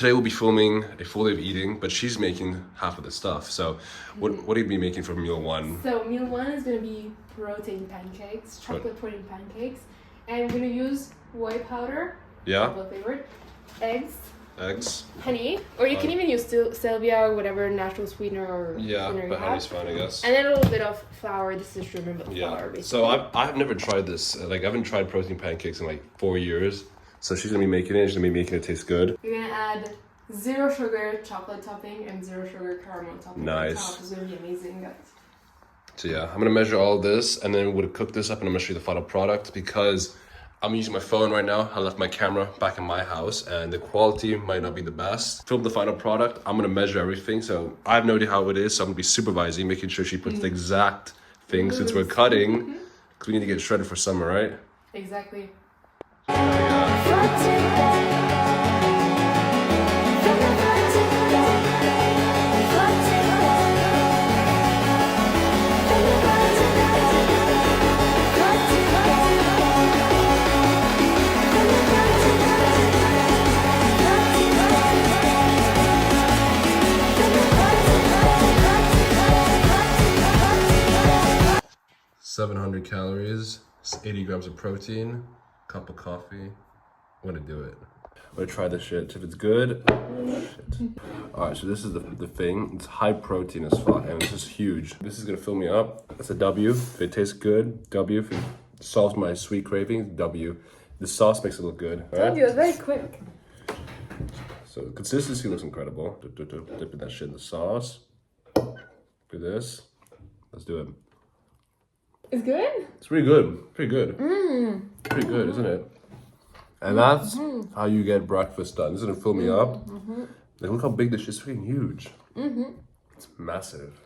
today we'll be filming a full day of eating, but she's making half of the stuff. So what do you be making for meal one? So meal one is going to be protein pancakes, chocolate protein pancakes. And we're going to use whey powder, chocolate flavored, eggs, honey, or you can even use stevia or whatever natural sweetener or sweetener but honey's fine, I guess. And then a little bit of flour. This is sugar, but flour, basically. So I've never tried this. Like I haven't tried protein pancakes in like 4 years. So she's gonna be making it. She's gonna be making it taste good. You're gonna add 0 sugar chocolate topping and 0 sugar caramel topping. Nice. On top. It's gonna be amazing, guys. So yeah, I'm gonna measure all of this, and then we'll cook this up, and I'm gonna show you the final product because I'm using my phone right now. I left my camera back in my house, and the quality might not be the best. Film the final product. I'm gonna measure everything, so I have no idea how it is. So I'm gonna be supervising, making sure she puts the exact thing since we're cutting, because we need to get shredded for summer, right? Exactly. 700 calories, 80 grams of protein, cup of coffee. I'm gonna do it. I'm gonna try this shit. If it's good, shit. All right, so this is the thing. It's high protein as fuck, and this is huge. This is gonna fill me up. That's a W. If it tastes good, W. If it solves my sweet cravings, W. The sauce makes it look good. All right? Told you, it's very quick. So the consistency looks incredible. Dipping that shit in the sauce. Look at this. Let's do it. It's good? It's pretty good. Pretty good. Pretty good, isn't it? And that's how you get breakfast done. This is gonna fill me up. Like, look how big this shit is. It's freaking huge. It's massive.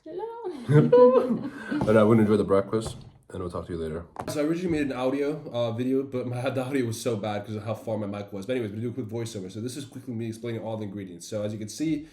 Hello. And I would enjoy the breakfast, and we'll talk to you later. So I originally made an audio video, but the audio was so bad because of how far my mic was. But anyways, we're gonna do a quick voiceover. So this is quickly me explaining all the ingredients. So as you can see,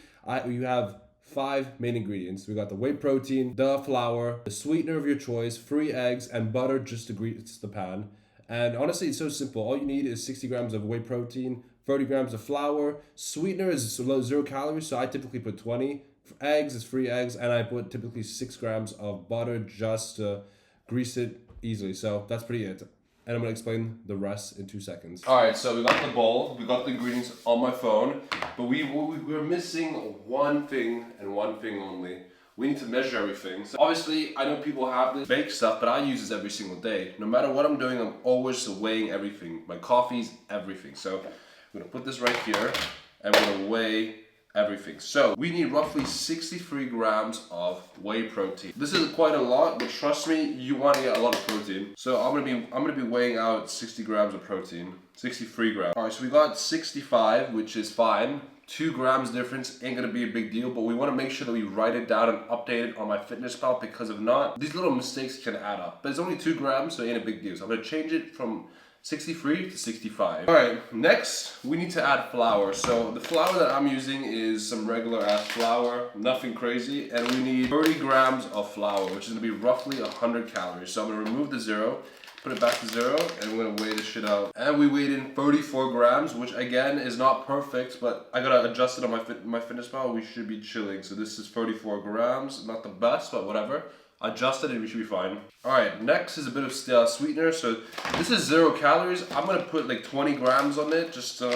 you have 5 main ingredients. We got the whey protein, the flour, the sweetener of your choice, free eggs, and butter just to grease the pan. And honestly, it's so simple. All you need is 60 grams of whey protein, 30 grams of flour. Sweetener is 0 calories, so I typically put 20. Eggs is free eggs, and I put typically 6 grams of butter just to grease it easily. So that's pretty it. And I'm gonna explain the rest in 2 seconds. All right, so we got the bowl, we got the ingredients on my phone, but we're missing one thing and one thing only. We need to measure everything. So obviously, I know people have this bake stuff, but I use this every single day. No matter what I'm doing, I'm always weighing everything. My coffees, everything. So I'm gonna put this right here, and we're gonna weigh everything. So we need roughly 63 grams of whey protein. This is quite a lot, but trust me, you want to get a lot of protein. So I'm gonna be weighing out 60 grams of protein. 63 grams. All right, so we got 65, which is fine. 2 grams difference ain't gonna be a big deal, but we want to make sure that we write it down and update it on MyFitnessPal, because if not, these little mistakes can add up. But it's only 2 grams, so it ain't a big deal. So I'm gonna change it from 63 to 65. All right, next we need to add flour. So the flour that I'm using is some regular ass flour, nothing crazy, and we need 30 grams of flour, which is gonna be roughly 100 calories. So I'm gonna remove the 0, put it back to 0, and we're gonna weigh this shit out. And we weighed in 34 grams, which again is not perfect, but I gotta adjust it on MyFitnessPal. We should be chilling. So this is 34 grams, not the best, but whatever. Adjust it and we should be fine. All right, next is a bit of sweetener. So this is 0 calories. I'm gonna put like 20 grams on it, just All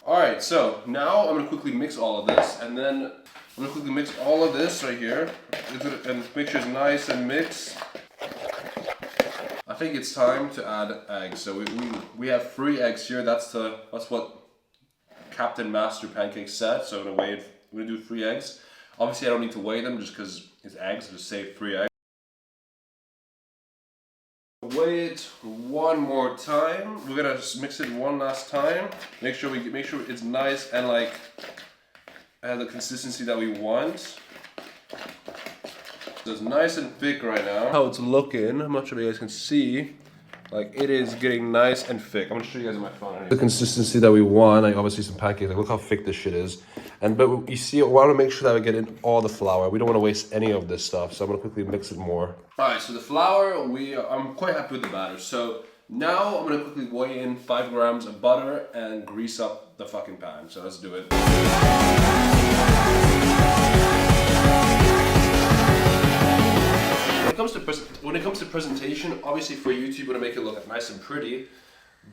right, so now I'm gonna quickly mix all of this, and then I'm gonna quickly mix all of this right here, and make sure it's nice and mixed. I think it's time to add eggs. So we have 3 eggs here. That's what Captain Master Pancake said. So I'm gonna do 3 eggs. Obviously, I don't need to weigh them just because it's eggs. Just say 3 eggs. Weigh it one more time. We're gonna just mix it one last time. Make sure it's nice and like has the consistency that we want. So it's nice and thick right now. How it's looking, I'm not sure if you guys can see. Like, it is getting nice and thick. I'm gonna show you guys on my phone. Anyway. The consistency that we want, like obviously some pancakes, like look how thick this shit is. But you see, we wanna make sure that we get in all the flour. We don't wanna waste any of this stuff, so I'm gonna quickly mix it more. All right, so the flour, I'm quite happy with the batter. So Now I'm gonna quickly weigh in 5 grams of butter and grease up the fucking pan. So let's do it. When it comes to presentation, obviously for YouTube, you want to make it look nice and pretty,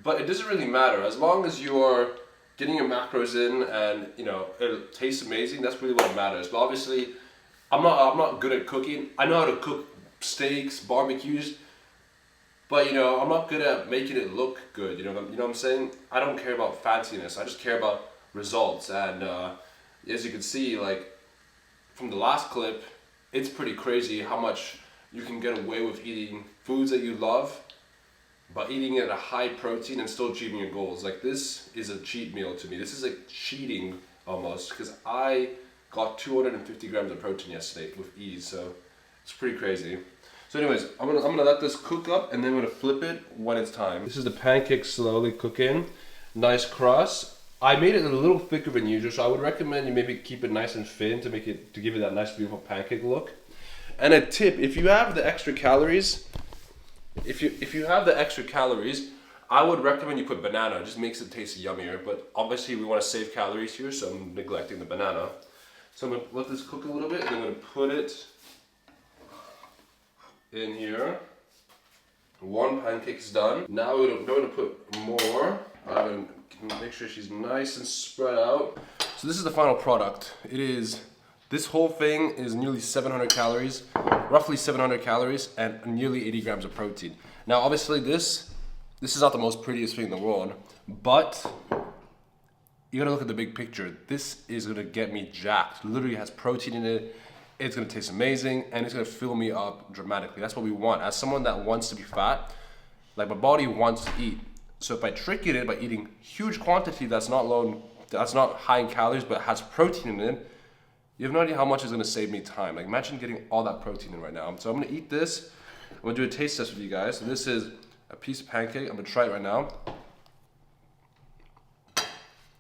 but it doesn't really matter as long as you're getting your macros in and you know it tastes amazing. That's really what matters. But obviously, I'm not good at cooking. I know how to cook steaks, barbecues, but you know I'm not good at making it look good. You know what I'm saying? I don't care about fanciness. I just care about results. And as you can see, like from the last clip, it's pretty crazy how much you can get away with eating foods that you love, but eating it at a high protein and still achieving your goals. Like this is a cheat meal to me. This is like cheating almost, because I got 250 grams of protein yesterday with ease, so it's pretty crazy. So anyways, I'm gonna let this cook up and then I'm gonna flip it when it's time. This is the pancake slowly cooking. Nice crust. I made it a little thicker than usual, so I would recommend you maybe keep it nice and thin to give it that nice beautiful pancake look. And a tip, if you have the extra calories, I would recommend you put banana. It just makes it taste yummier, but obviously we want to save calories here, so I'm neglecting the banana. So I'm going to let this cook a little bit, and I'm going to put it in here. One pancake is done. Now we're going to put more. I'm going to make sure she's nice and spread out. So this is the final product. This whole thing is nearly 700 calories, roughly 700 calories, and nearly 80 grams of protein. Now, obviously, this is not the most prettiest thing in the world, but you gotta look at the big picture. This is gonna get me jacked. It literally has protein in it. It's gonna taste amazing, and it's gonna fill me up dramatically. That's what we want. As someone that wants to be fat, like my body wants to eat. So if I trick it by eating huge quantity that's not high in calories, but has protein in it, you have no idea how much it's gonna save me time. Like imagine getting all that protein in right now. So I'm gonna eat this. I'm gonna do a taste test with you guys. So this is a piece of pancake. I'm gonna try it right now.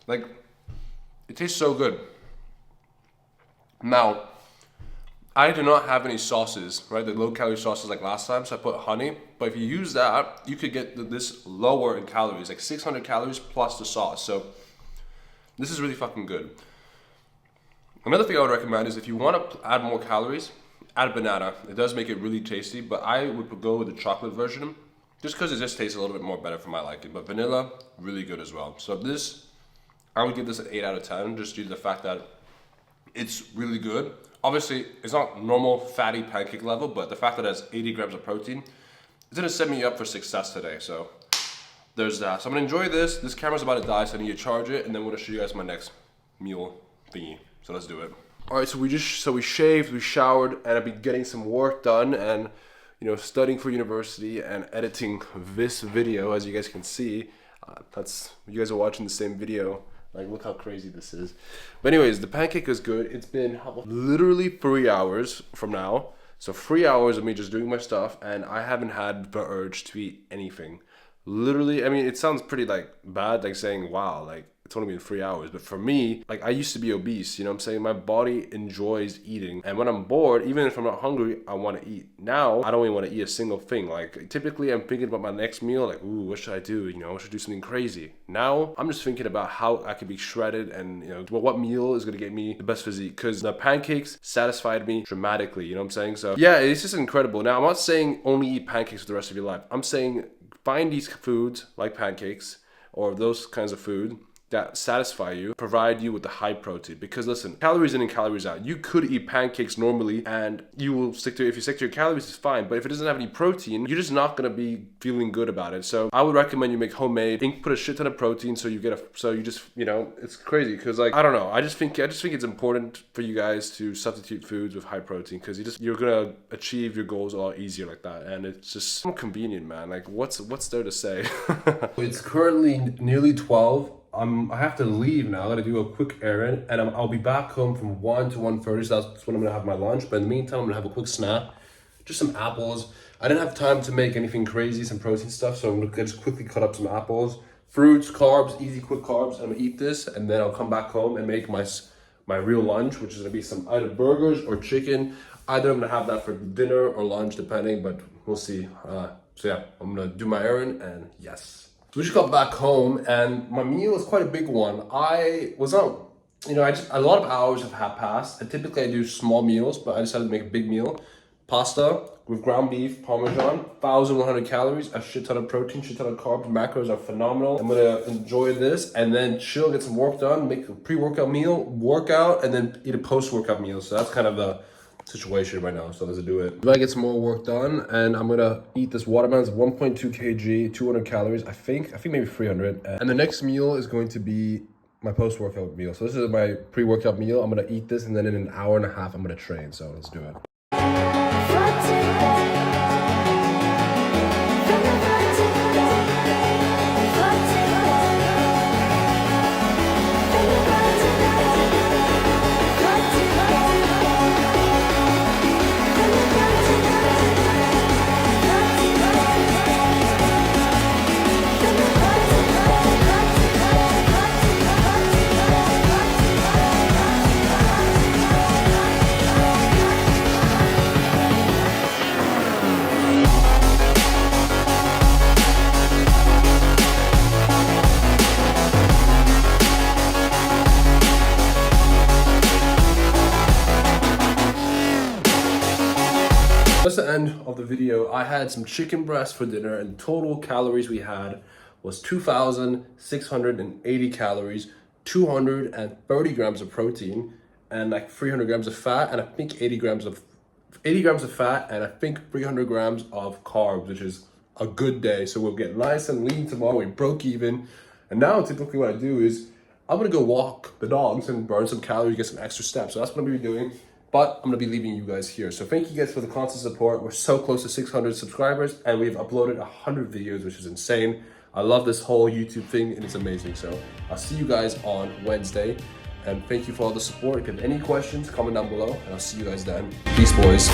Like, it tastes so good. Now, I do not have any sauces, right? The low calorie sauces like last time, so I put honey. But if you use that, you could get this lower in calories, like 600 calories plus the sauce. So this is really fucking good. Another thing I would recommend is if you want to add more calories, add banana. It does make it really tasty, but I would go with the chocolate version just because it just tastes a little bit more better for my liking. But vanilla, really good as well. So this, I would give this an 8 out of 10 just due to the fact that it's really good. Obviously, it's not normal fatty pancake level, but the fact that it has 80 grams of protein, it's gonna set me up for success today. So there's that. So I'm gonna enjoy this. This camera's about to die, so I need to charge it, and then I'm gonna show you guys my next meal thingy. So let's do it. All right, so we shaved, we showered, and I've been getting some work done and, you know, studying for university and editing this video. As you guys can see, you guys are watching the same video. Like, look how crazy this is. But anyways, the pancake is good. It's been literally 3 hours from now. So 3 hours of me just doing my stuff, and I haven't had the urge to eat anything. Literally, I mean, it sounds pretty like bad, like saying, wow, like it's only been 3 hours. But for me, like I used to be obese, you know what I'm saying? My body enjoys eating. And when I'm bored, even if I'm not hungry, I want to eat. Now, I don't even want to eat a single thing. Like typically I'm thinking about my next meal, like, ooh, what should I do? You know, I should do something crazy. Now, I'm just thinking about how I could be shredded and, you know, what meal is going to get me the best physique. Because the pancakes satisfied me dramatically, you know what I'm saying? So yeah, it's just incredible. Now, I'm not saying only eat pancakes for the rest of your life. I'm saying find these foods like pancakes or those kinds of food that satisfy you, provide you with the high protein. Because listen, calories in and calories out. You could eat pancakes normally and you will if you stick to your calories, it's fine. But if it doesn't have any protein, you're just not gonna be feeling good about it. So I would recommend you make homemade, put a shit ton of protein so you just, you know, it's crazy. Cause like, I don't know. I just think it's important for you guys to substitute foods with high protein because you're gonna achieve your goals a lot easier like that. And it's just so convenient, man. Like what's there to say? It's currently nearly 12. I have to leave now. I gotta do a quick errand, and I'll be back home from 1 to 1:30. So that's when I'm gonna have my lunch. But in the meantime, I'm gonna have a quick snack, just some apples. I didn't have time to make anything crazy, some protein stuff, so I'm gonna just quickly cut up some apples, fruits, carbs, easy, quick carbs. I'm gonna eat this, and then I'll come back home and make my real lunch, which is gonna be some either burgers or chicken. Either I'm gonna have that for dinner or lunch, depending. But we'll see. So yeah, I'm gonna do my errand and yes. So we just got back home and my meal is quite a big one. I was on, a lot of hours have passed, and typically I do small meals, but I decided to make a big meal. Pasta with ground beef, Parmesan, 1,100 calories, a shit ton of protein, shit ton of carbs, macros are phenomenal. I'm gonna enjoy this and then chill, get some work done, make a pre-workout meal, workout, and then eat a post-workout meal. So that's kind of the situation right now, so let's do it. I'm gonna get some more work done, and I'm gonna eat this watermelon. It's 1.2 kg, 200 calories, I think maybe 300. And the next meal is going to be my post-workout meal. So this is my pre-workout meal. I'm gonna eat this, and then in an hour and a half, I'm gonna train. So let's do it. That's the end of the video. I had some chicken breast for dinner, and total calories we had was 2,680 calories, 230 grams of protein, and like 300 grams of fat, and I think 80 grams of fat, and I think 300 grams of carbs, which is a good day. So we'll get nice and lean tomorrow. We broke even. And now typically what I do is I'm gonna go walk the dogs and burn some calories, get some extra steps. So that's what I'm gonna be doing. But I'm gonna be leaving you guys here. So thank you guys for the constant support. We're so close to 600 subscribers, and we've uploaded 100 videos, which is insane. I love this whole YouTube thing, and it's amazing. So I'll see you guys on Wednesday. And thank you for all the support. If you have any questions, comment down below, and I'll see you guys then. Peace, boys.